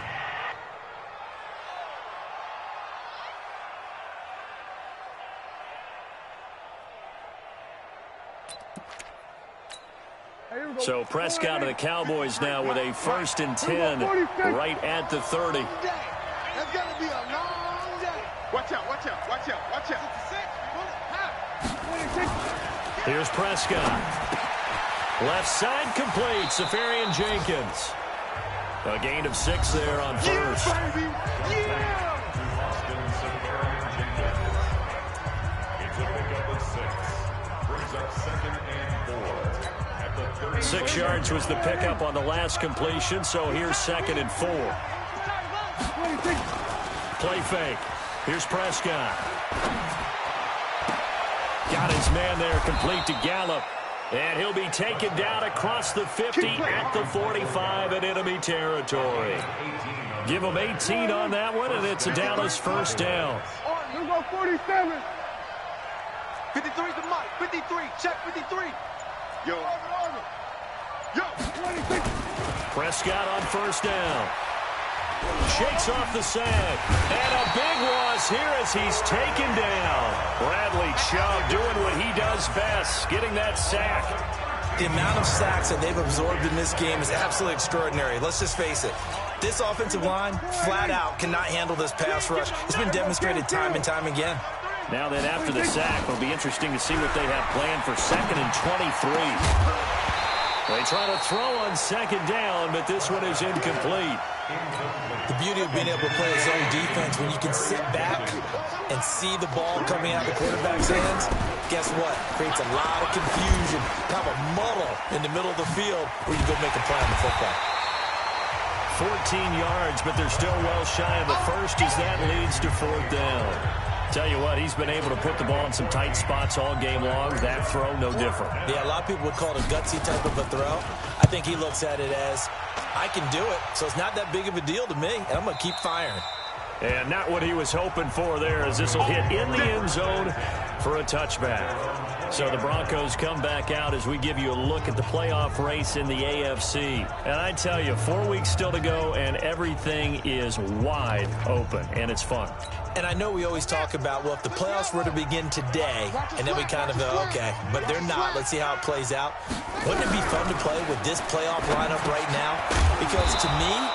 So Prescott of the Cowboys now with a 1st and 10 right at the 30. That's going to be a long day. Watch out. Here's Prescott. Left side complete. Safarian Jenkins. A gain of 6 there on 1st. Yeah, baby. Yeah. 6 yards was the pickup on the last completion, so here's 2nd and 4. Play fake. Here's Prescott. Got his man there, complete to Gallup. And he'll be taken down across the 50 at the 45 in enemy territory. Give him 18 on that one, and it's a Dallas first down. Here we go, 47. 53's the mic. 53. Check 53. Yo. Yo. 26. Prescott on first down. Shakes off the sack. And a big loss here as he's taken down. Bradley Chubb doing what he does best, getting that sack. The amount of sacks that they've absorbed in this game is absolutely extraordinary. Let's just face it. This offensive line, flat out, cannot handle this pass rush. It's been demonstrated time and time again. Now then, after the sack, it'll be interesting to see what they have planned for 2nd and 23. They try to throw on 2nd down, but this one is incomplete. The beauty of being able to play his own defense, when you can sit back and see the ball coming out of the quarterback's hands, guess what? Creates a lot of confusion, kind of a muddle in the middle of the field where you go make a play on the football. 14 yards, but they're still well shy of the first as that leads to 4th down. Tell you what, he's been able to put the ball in some tight spots all game long. That throw, no different. Yeah, a lot of people would call it a gutsy type of a throw. I think he looks at it as, I can do it, so it's not that big of a deal to me, and I'm going to keep firing. And not what he was hoping for there, as this will hit in the end zone for a touchback. So the Broncos come back out as we give you a look at the playoff race in the AFC. And I tell you, 4 weeks still to go, and everything is wide open, and it's fun. And I know we always talk about, well, if the playoffs were to begin today, and then we kind of go, okay, but they're not. Let's see how it plays out. Wouldn't it be fun to play with this playoff lineup right now? Because to me,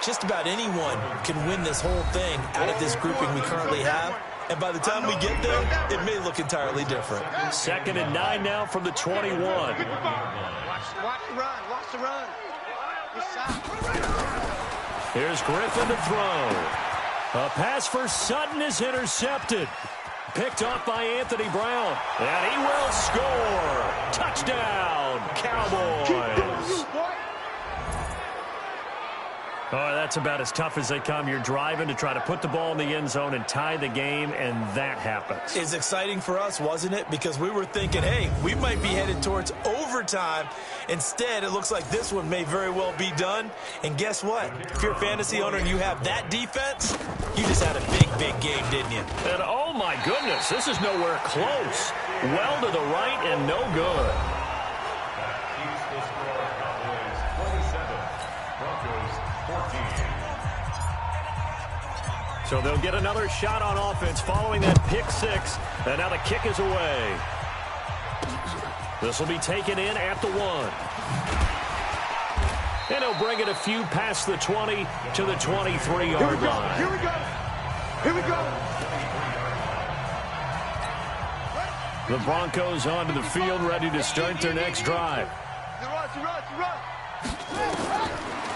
just about anyone can win this whole thing out of this grouping we currently have. And by the time we get there, it may look entirely different. 2nd and 9 now from the 21. Watch the run. Watch the run. Here's Griffin to throw. A pass for Sutton is intercepted. Picked off by Anthony Brown. And he will score. Touchdown, Cowboys. Oh, that's about as tough as they come. You're driving to try to put the ball in the end zone and tie the game, and that happens. It's exciting for us, wasn't it? Because we were thinking, hey, we might be headed towards overtime. Instead, it looks like this one may very well be done. And guess what? If you're a fantasy owner and you have that defense, you just had a big game, didn't you? And oh, my goodness, this is nowhere close. Well to the right and no good. So they'll get another shot on offense following that pick six. And now the kick is away. This will be taken in at the 1. And he'll bring it a few past the 20 to the 23-yard line. Here we go. Here we go. The Broncos onto the field, ready to start their next drive.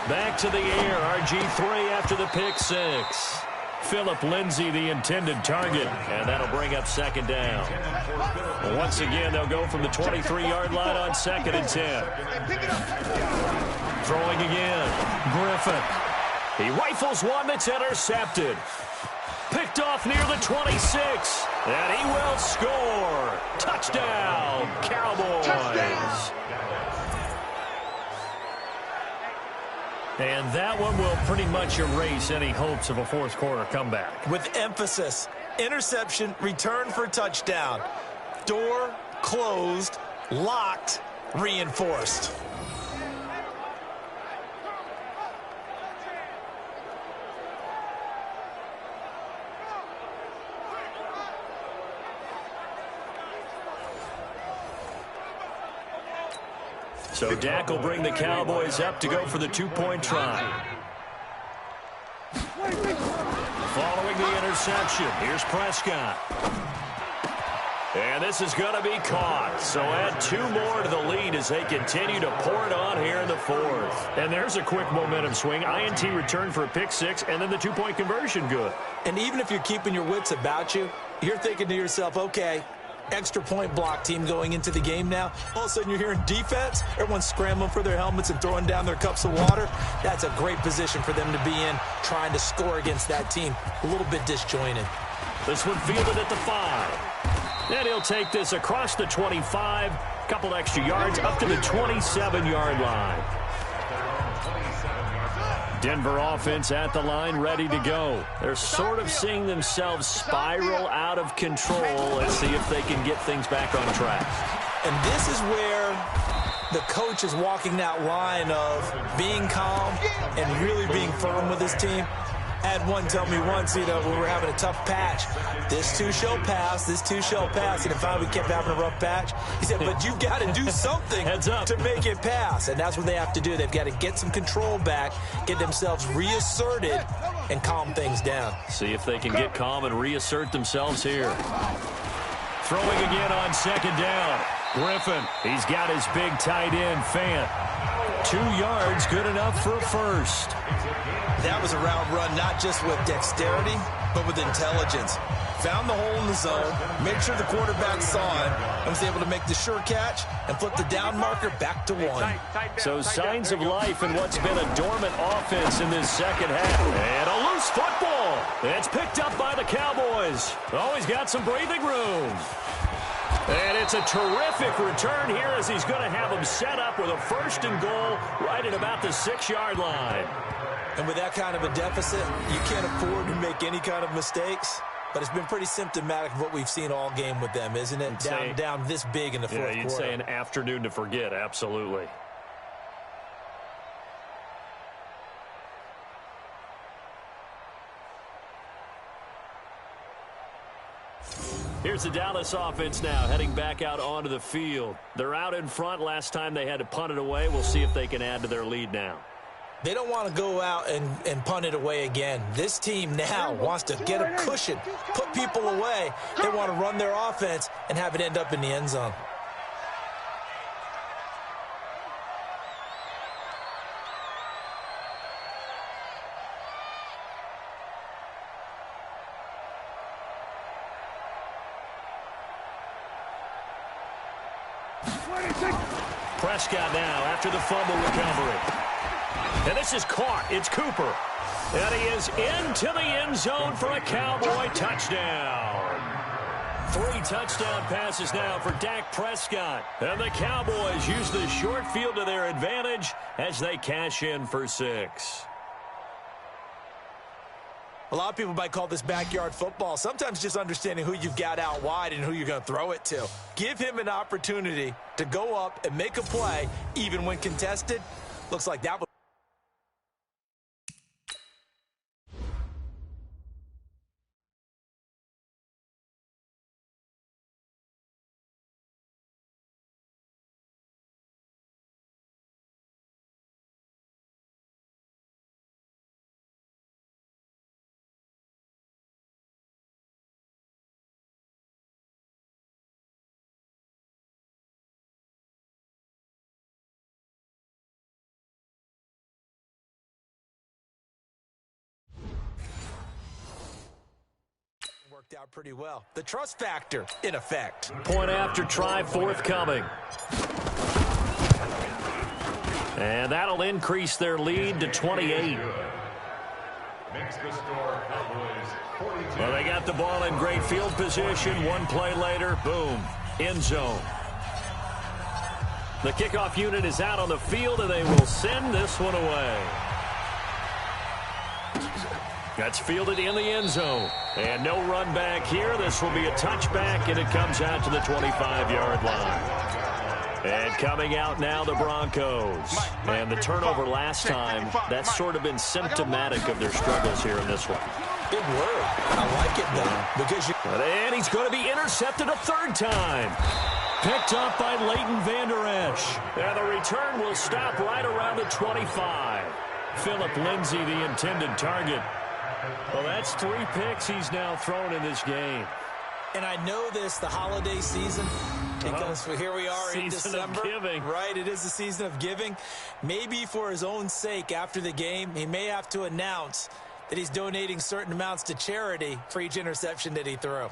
Back to the air, RG3 after the pick six. Philip Lindsay, the intended target, and that'll bring up 2nd down. Once again, they'll go from the 23-yard line on 2nd and 10. Throwing again, Griffin. He rifles one that's intercepted. Picked off near the 26, and he will score. Touchdown, Cowboys. Touchdown. And that one will pretty much erase any hopes of a fourth quarter comeback. With emphasis, interception, return for touchdown. Door closed, locked, reinforced. So Dak will bring the Cowboys up to go for the 2-point try. Following the interception, here's Prescott. And this is going to be caught. So add 2 more to the lead as they continue to pour it on here in the 4th. And there's a quick momentum swing. INT return for a pick six, and then the 2-point conversion good. And even if you're keeping your wits about you, you're thinking to yourself, okay, extra point block team going into the game now. All of a sudden you're hearing defense. Everyone's scrambling for their helmets and throwing down their cups of water. That's a great position for them to be in, trying to score against that team. A little bit disjointed. This one fielded at the 5. And he'll take this across the 25. Couple extra yards up to the 27-yard line. Denver offense at the line, ready to go. They're sort of seeing themselves spiral out of control. Let's see if they can get things back on track. And this is where the coach is walking that line of being calm and really being firm with his team. I had one tell me once, when we were having a tough patch, this too shall pass, this too shall pass. And finally we kept having a rough patch. He said, but you've got to do something to make it pass. And that's what they have to do. They've got to get some control back, get themselves reasserted, and calm things down. See if they can get calm and reassert themselves here. Throwing again on second down. Griffin, he's got his big tight end, Fant. 2 yards, good enough for a first. That was a route run, not just with dexterity, but with intelligence. Found the hole in the zone, made sure the quarterback saw it, and was able to make the sure catch and flip the down marker back to 1. So signs of life in what's been a dormant offense in this second half. And a loose football. It's picked up by the Cowboys. Always got some breathing room. And it's a terrific return here as he's going to have him set up with a 1st and goal right at about the 6-yard line. And with that kind of a deficit, you can't afford to make any kind of mistakes. But it's been pretty symptomatic of what we've seen all game with them, isn't it? Down this big in the fourth quarter. Yeah, you'd say an afternoon to forget, absolutely. Here's the Dallas offense now, heading back out onto the field. They're out in front. Last time they had to punt it away. We'll see if they can add to their lead now. They don't want to go out and punt it away again. This team now wants to get a cushion, put people away. They want to run their offense and have it end up in the end zone. Prescott now after the fumble recovery. And this is caught. It's Cooper. And he is into the end zone for a Cowboy touchdown. 3 touchdown passes now for Dak Prescott. And the Cowboys use the short field to their advantage as they cash in for 6. A lot of people might call this backyard football. Sometimes just understanding who you've got out wide and who you're going to throw it to. Give him an opportunity to go up and make a play, even when contested. Looks like that was. Worked out pretty well. The trust factor in effect. Point after try forthcoming. And that'll increase their lead to 28. Makes the score Cowboys 42. Well, they got the ball in great field position. One play later, boom, end zone. The kickoff unit is out on the field, and they will send this one away. That's fielded in the end zone. And no run back here. This will be a touchback, and it comes out to the 25-yard line. And coming out now, the Broncos. And the turnover last time, that's sort of been symptomatic of their struggles here in this one. Big word. I like it, though. Because and he's going to be intercepted a 3rd time. Picked up by Leighton Vander Esch. And the return will stop right around the 25. Philip Lindsay, the intended target. Well, that's 3 picks he's now thrown in this game. And I know this, the holiday season, because here we are in December. Season of giving. Right, it is the season of giving. Maybe for his own sake after the game, he may have to announce that he's donating certain amounts to charity for each interception that he threw.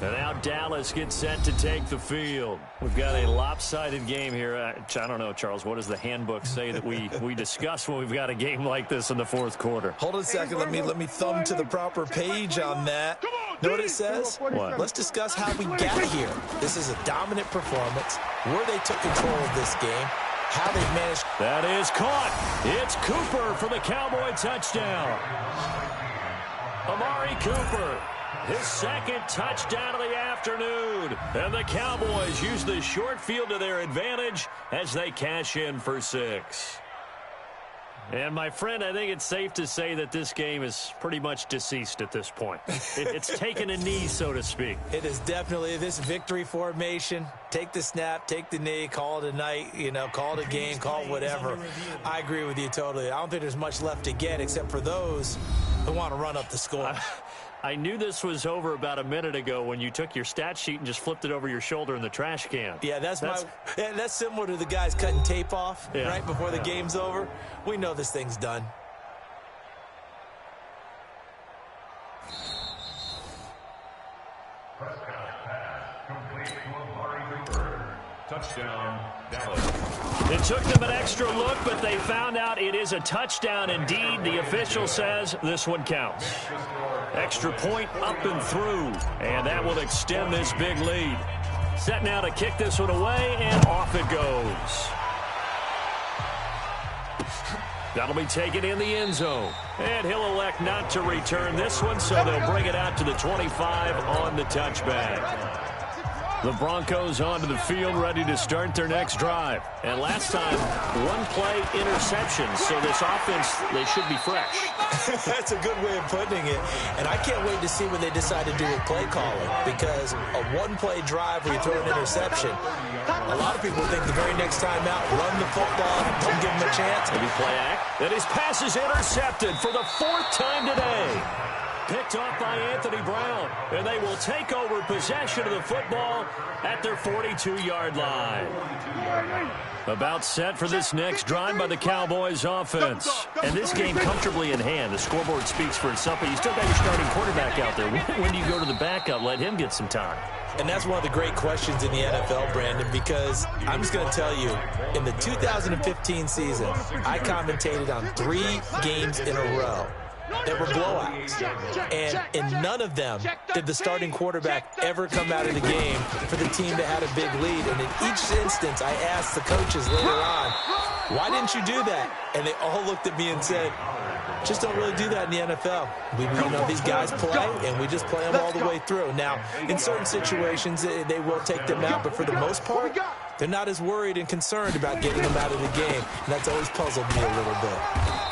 And now Dallas gets set to take the field. We've got a lopsided game here. I don't know, Charles, what does the handbook say that we discuss when we've got a game like this in the fourth quarter? Hold on a second. Let me thumb to the proper page on that. Know what it says? What? Let's discuss how we got here. This is a dominant performance, where they took control of this game, how they managed. That is caught. It's Cooper for the Cowboy touchdown. Amari Cooper, his second touchdown of the afternoon. And the Cowboys use the short field to their advantage as they cash in for 6. And, my friend, I think it's safe to say that this game is pretty much deceased at this point. It's taken a knee, so to speak. It is definitely this victory formation. Take the snap, take the knee, call it a night, call it a game, call it whatever. I agree with you totally. I don't think there's much left to get except for those who want to run up the score. I knew this was over about a minute ago when you took your stat sheet and just flipped it over your shoulder in the trash can. Yeah, that's similar to the guys cutting tape off right before the game's over. We know this thing's done. Touchdown, Dallas. It took them an extra look, but they found out it is a touchdown indeed. The official says this one counts. Extra point up and through, and that will extend this big lead. Set now to kick this one away, and off it goes. That'll be taken in the end zone. And he'll elect not to return this one, so they'll bring it out to the 25 on the touchback. The Broncos onto the field, ready to start their next drive. And last time, one-play interception, so this offense, they should be fresh. That's a good way of putting it. And I can't wait to see what they decide to do with play calling, because a one-play drive where you throw an interception, a lot of people think the very next time out, run the football, don't give them a chance. Maybe play act. And his pass is intercepted for the 4th time today. Picked off by Anthony Brown, and they will take over possession of the football at their 42-yard line. About set for this next drive by the Cowboys offense. And this game comfortably in hand. The scoreboard speaks for itself, but you still got your starting quarterback out there. When do you go to the backup? Let him get some time. And that's one of the great questions in the NFL, Brandon, because I'm just going to tell you, in the 2015 season, I commentated on 3 games in a row that were blowouts. And in none of them did the starting quarterback ever come out of the game for the team that had a big lead. And in each instance, I asked the coaches later on, why didn't you do that? And they all looked at me and said, just don't really do that in the NFL. These guys play, and we just play them all the way through. Now, in certain situations, they will take them out, but for the most part, they're not as worried and concerned about getting them out of the game. And that's always puzzled me a little bit.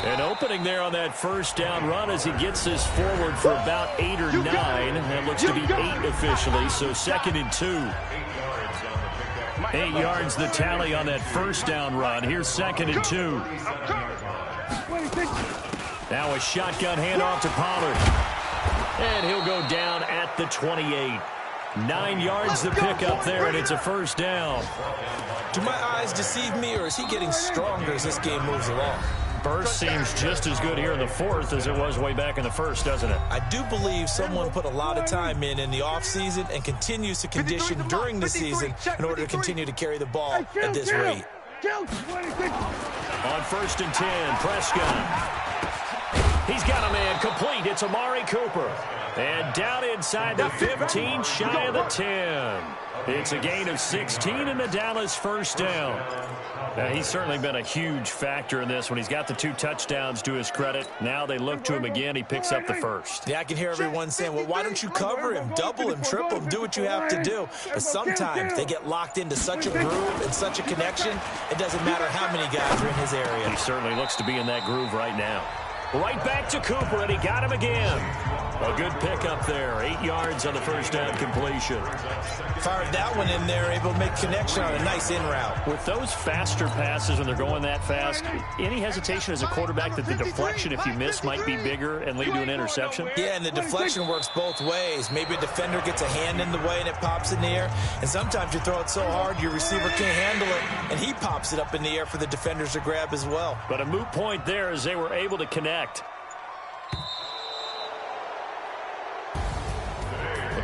An opening there on that first down run as he gets this forward for about 8 or 9. That looks to be 8 officially, so 2nd and 2. 8 yards the tally on that first down run. Here's 2nd and 2. Now a shotgun handoff to Pollard. And he'll go down at the 28. 9 yards the pickup there, and it's a first down. Do my eyes deceive me, or is he getting stronger as this game moves along? Burst seems just as good here in the 4th as it was way back in the 1st, doesn't it? I do believe someone put a lot of time in the offseason and continues to condition during the season in order to continue to carry the ball at this rate. On 1st and 10, Prescott. He's got a man complete. It's Amari Cooper. And down inside the 15, shy of the 10. It's a gain of 16 and a Dallas first down. Now, he's certainly been a huge factor in this when he's got the 2 touchdowns to his credit. Now they look to him again. He picks up the first. Yeah, I can hear everyone saying, well, why don't you cover him, double him, triple him, do what you have to do. But sometimes they get locked into such a groove and such a connection, it doesn't matter how many guys are in his area. He certainly looks to be in that groove right now. Right back to Cooper, and he got him again. A good pickup there. 8 yards on the first down completion. Fired that one in there, able to make connection on a nice in route. With those faster passes when they're going that fast, any hesitation as a quarterback that the deflection, if you miss, might be bigger and lead to an interception? Yeah, and the deflection works both ways. Maybe a defender gets a hand in the way and it pops in the air. And sometimes you throw it so hard your receiver can't handle it, and he pops it up in the air for the defenders to grab as well. But a moot point there as they were able to connect.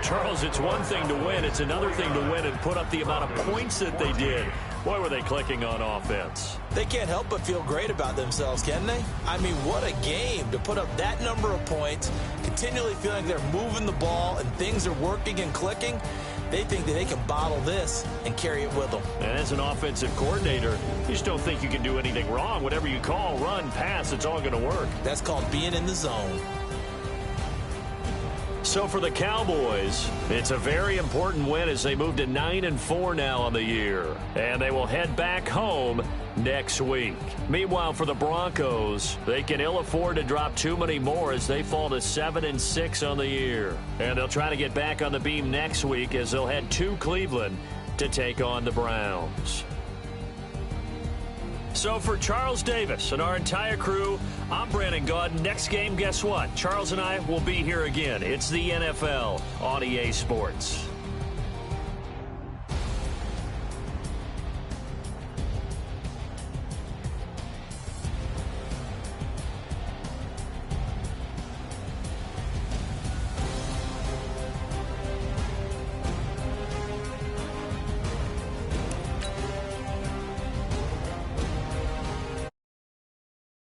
Charles, it's one thing to win. It's another thing to win and put up the amount of points that they did. Boy, were they clicking on offense. They can't help but feel great about themselves, can they? I mean, what a game to put up that number of points, continually feeling they're moving the ball and things are working and clicking. They think that they can bottle this and carry it with them. And as an offensive coordinator, you just don't think you can do anything wrong. Whatever you call, run, pass, it's all going to work. That's called being in the zone. So for the Cowboys, it's a very important win as they move to 9-4 now on the year. And they will head back home next week. Meanwhile, for the Broncos, they can ill afford to drop too many more as they fall to 7-6 on the year. And they'll try to get back on the beam next week as they'll head to Cleveland to take on the Browns. So for Charles Davis and our entire crew, I'm Brandon Gaudin. Next game, guess what? Charles and I will be here again. It's the NFL on EA Sports.